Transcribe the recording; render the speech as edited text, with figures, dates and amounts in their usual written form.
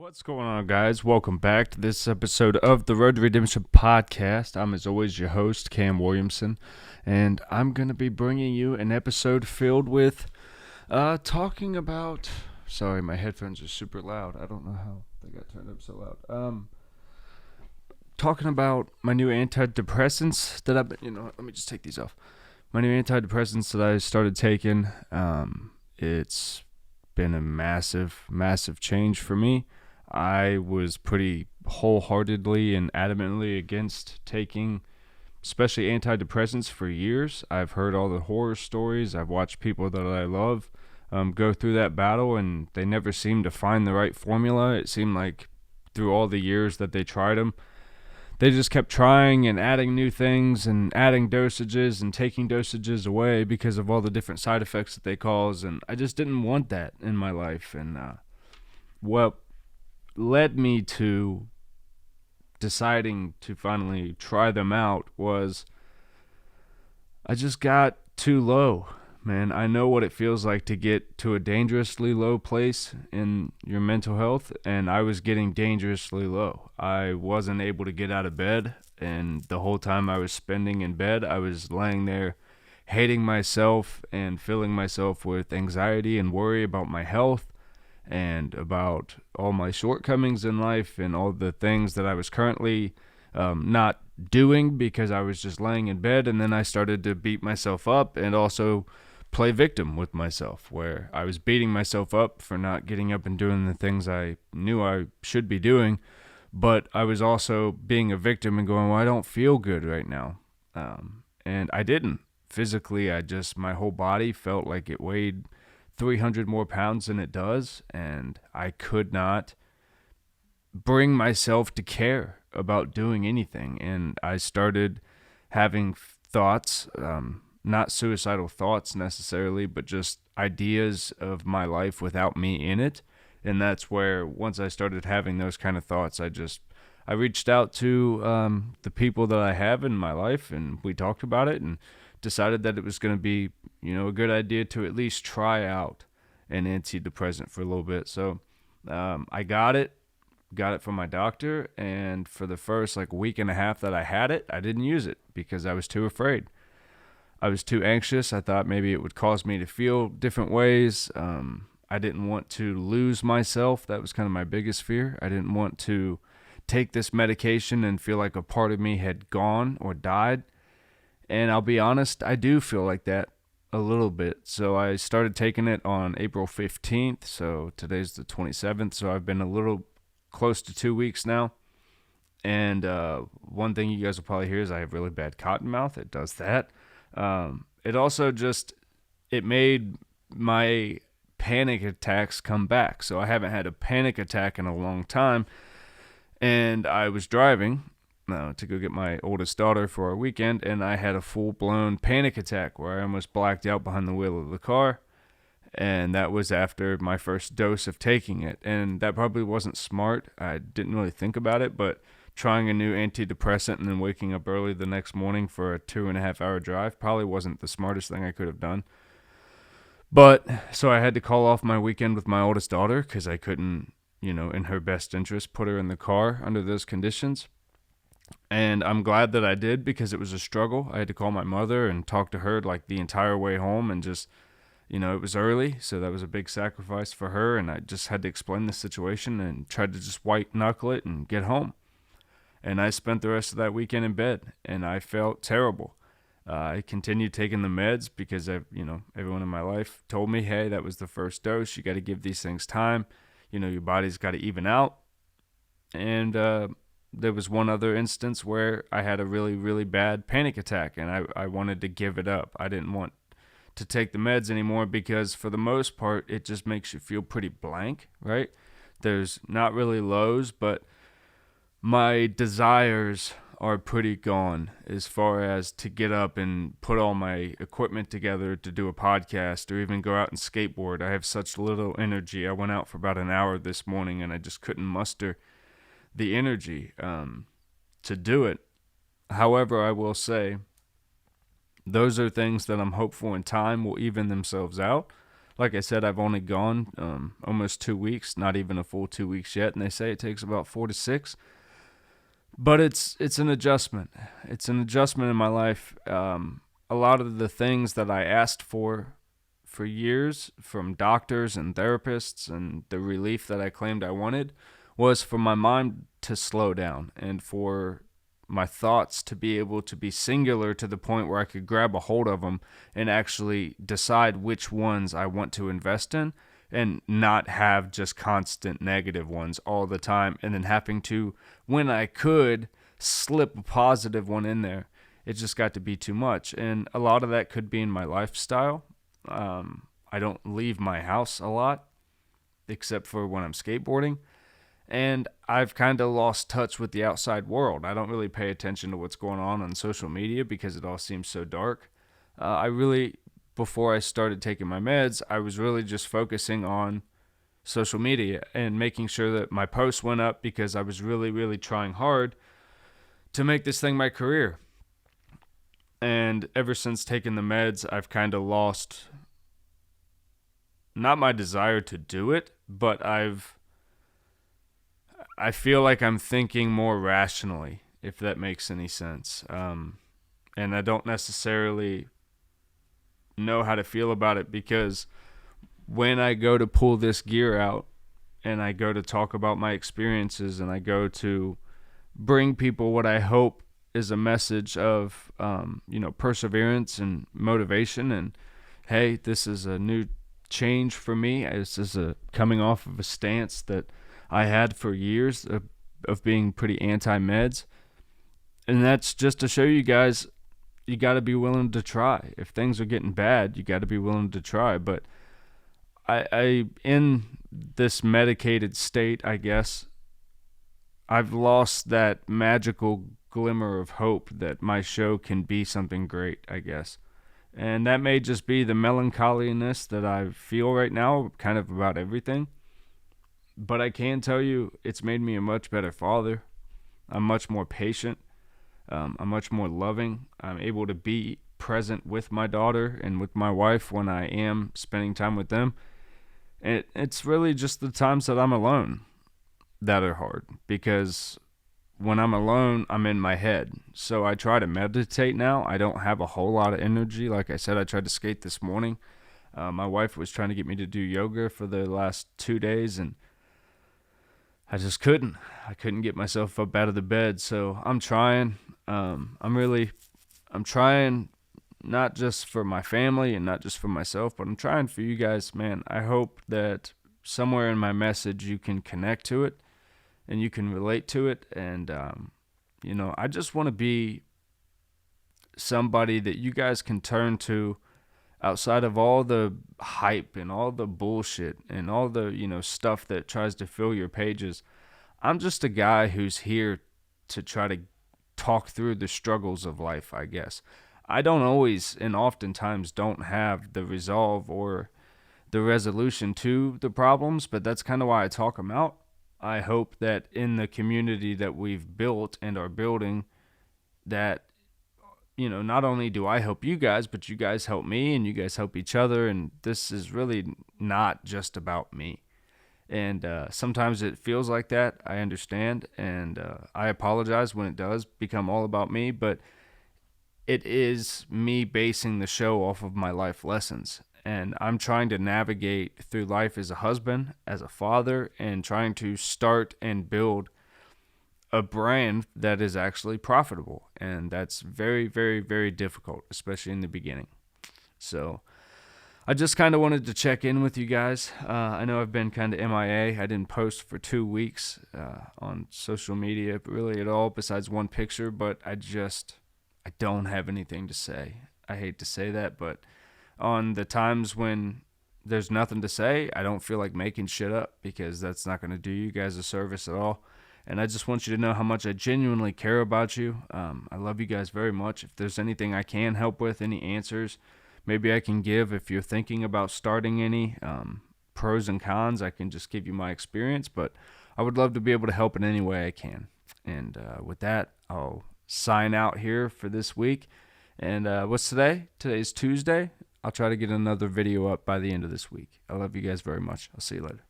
What's going on, guys? Welcome back to this episode of the Road to Redemption podcast. I'm, as always, your host, Cam Williamson, and I'm going to be bringing you an episode filled with talking about... Sorry, my headphones are super loud. I don't know how they got turned up so loud. Talking about my new antidepressants that I've been... let me just take these off. My new antidepressants that I started taking. It's been a massive, massive change for me. I was pretty wholeheartedly and adamantly against taking, especially antidepressants, for years. I've heard all the horror stories. I've watched people that I love go through that battle, and they never seemed to find the right formula. It seemed like through all the years that they tried them, they just kept trying and adding new things and adding dosages and taking dosages away because of all the different side effects that they cause. And I just didn't want that in my life. And what led me to deciding to finally try them out was I just got too low, man. I know what it feels like to get to a dangerously low place in your mental health, and I was getting dangerously low. I wasn't able to get out of bed, and the whole time I was spending in bed, I was laying there hating myself and filling myself with anxiety and worry about my health and about all my shortcomings in life and all the things that I was currently not doing because I was just laying in bed. And then I started to beat myself up and also play victim with myself, where I was beating myself up for not getting up and doing the things I knew I should be doing, but I was also being a victim and going, well, I don't feel good right now. And I didn't. Physically, my whole body felt like it weighed 300 more pounds than it does, and I could not bring myself to care about doing anything. And I started having thoughts, not suicidal thoughts necessarily, but just ideas of my life without me in it. And that's where, once I started having those kind of thoughts, I reached out to the people that I have in my life, and we talked about it and decided that it was going to be, a good idea to at least try out an antidepressant for a little bit. So I got it from my doctor, and for the first week and a half that I had it, I didn't use it because I was too afraid. I was too anxious. I thought maybe it would cause me to feel different ways. I didn't want to lose myself. That was kind of my biggest fear. I didn't want to take this medication and feel like a part of me had gone or died. And I'll be honest, I do feel like that a little bit. So I started taking it on April 15th. So today's the 27th. So I've been a little close to 2 weeks now. And one thing you guys will probably hear is I have really bad cotton mouth. It does that. It also it made my panic attacks come back. So I haven't had a panic attack in a long time. And I was driving to go get my oldest daughter for our weekend, and I had a full-blown panic attack where I almost blacked out behind the wheel of the car, and that was after my first dose of taking it. And that probably wasn't smart. I didn't really think about it, but trying a new antidepressant and then waking up early the next morning for a 2.5-hour drive probably wasn't the smartest thing I could have done. But so I had to call off my weekend with my oldest daughter because I couldn't, in her best interest, put her in the car under those conditions. And I'm glad that I did, because it was a struggle. I had to call my mother and talk to her the entire way home, and just, it was early, so that was a big sacrifice for her, and I just had to explain the situation and tried to just white knuckle it and get home. And I spent the rest of that weekend in bed, and I felt terrible. I continued taking the meds because everyone in my life told me, hey, that was the first dose. You got to give these things time. Your body's got to even out. And there was one other instance where I had a really, really bad panic attack, and I wanted to give it up. I didn't want to take the meds anymore because, for the most part, it just makes you feel pretty blank, right? There's not really lows, but my desires are pretty gone as far as to get up and put all my equipment together to do a podcast or even go out and skateboard. I have such little energy. I went out for about an hour this morning, and I just couldn't muster the energy to do it. However, I will say those are things that I'm hopeful in time will even themselves out. Like I said, I've only gone almost 2 weeks, not even a full 2 weeks yet, and they say it takes about 4 to 6. But it's an adjustment. It's an adjustment in my life. A lot of the things that I asked for years from doctors and therapists, and the relief that I claimed I wanted, was for my mind to slow down and for my thoughts to be able to be singular to the point where I could grab a hold of them and actually decide which ones I want to invest in, and not have just constant negative ones all the time, and then having to, when I could, slip a positive one in there. It just got to be too much. And a lot of that could be in my lifestyle. I don't leave my house a lot, except for when I'm skateboarding. And I've kind of lost touch with the outside world. I don't really pay attention to what's going on social media because it all seems so dark. Before I started taking my meds, I was really just focusing on social media and making sure that my posts went up, because I was really, really trying hard to make this thing my career. And ever since taking the meds, I've kind of lost, not my desire to do it, but I feel like I'm thinking more rationally, if that makes any sense. And I don't necessarily know how to feel about it, because when I go to pull this gear out and I go to talk about my experiences and I go to bring people what I hope is a message of, perseverance and motivation, and hey, this is a new change for me. This is coming off of a stance that I had for years of being pretty anti-meds. And that's just to show you guys, you got to be willing to try. If things are getting bad, you got to be willing to try. But I in this medicated state, I guess, I've lost that magical glimmer of hope that my show can be something great, I guess. And that may just be the melancholiness that I feel right now, kind of about everything. But I can tell you, it's made me a much better father. I'm much more patient. I'm much more loving. I'm able to be present with my daughter and with my wife when I am spending time with them. And it's really just the times that I'm alone that are hard, because when I'm alone, I'm in my head. So I try to meditate now. I don't have a whole lot of energy. Like I said, I tried to skate this morning. My wife was trying to get me to do yoga for the last 2 days, and I just couldn't. I couldn't get myself up out of the bed. So I'm trying. I'm trying, not just for my family and not just for myself, but I'm trying for you guys, man. I hope that somewhere in my message you can connect to it and you can relate to it. And, I just want to be somebody that you guys can turn to outside of all the hype and all the bullshit and all the, stuff that tries to fill your pages. I'm just a guy who's here to try to talk through the struggles of life, I guess. I don't always, and oftentimes don't have the resolve or the resolution to the problems, but that's kind of why I talk them out. I hope that in the community that we've built and are building, that, not only do I help you guys, but you guys help me and you guys help each other. And this is really not just about me. And sometimes it feels like that. I understand. And I apologize when it does become all about me. But it is me basing the show off of my life lessons. And I'm trying to navigate through life as a husband, as a father, and trying to start and build a brand that is actually profitable. And that's very, very, very difficult, especially in the beginning. So I just kind of wanted to check in with you guys. I know I've been kind of MIA. I didn't post for 2 weeks on social media really at all, besides one picture, but I don't have anything to say. I hate to say that, but on the times when there's nothing to say, I don't feel like making shit up, because that's not going to do you guys a service at all. And I just want you to know how much I genuinely care about you. I love you guys very much. If there's anything I can help with, any answers maybe I can give, if you're thinking about starting any pros and cons, I can just give you my experience. But I would love to be able to help in any way I can. And with that, I'll sign out here for this week. And what's today? Today's Tuesday. I'll try to get another video up by the end of this week. I love you guys very much. I'll see you later.